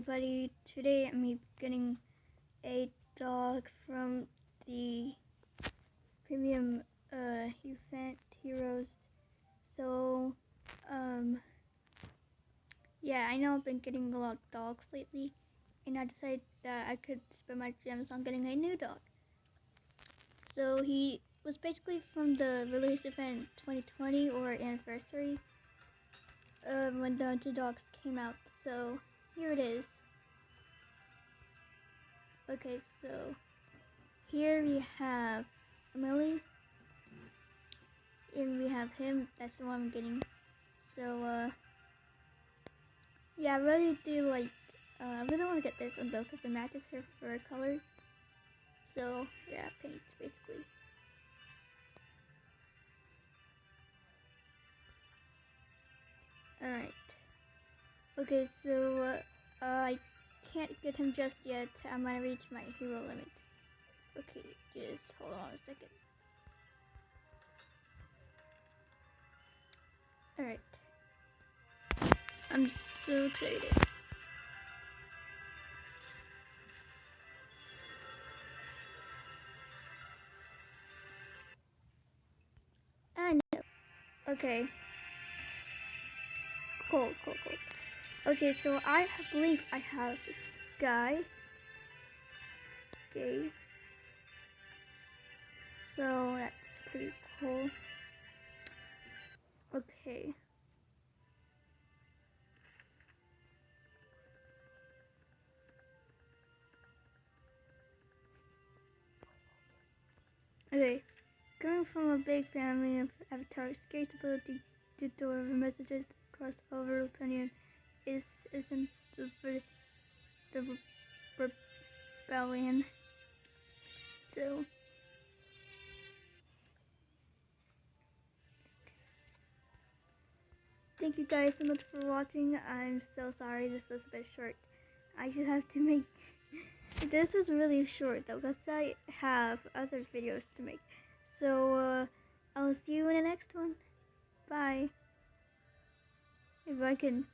everybody, today I'm getting a dog from the premium event heroes. So yeah, I know I've been getting a lot of dogs lately, and I decided that I could spend my gems on getting a new dog. So he was basically from the release event 2020 or anniversary when the two dogs came out. So here it is. Okay, so here we have Emily, and we have him. That's the one I'm getting. So yeah, I really do like. I really want to get this one though because it matches her fur color. So yeah, paint basically. All right. Okay, so I can't get him just yet. I'm gonna reach my hero limit. Okay, just hold on a second. Alright. I'm so excited. I know. Okay. Cool. Okay, so I believe I have skye. Okay. So that's pretty cool. Okay. Okay. Coming from a big family of avatars, Skye's ability to deliver messages across over opinion isn't the rebellion. So thank you guys so much for watching. I'm so sorry this was a bit short. I just have to make this was really short though because I have other videos to make. So I'll see you in the next one. Bye. If I can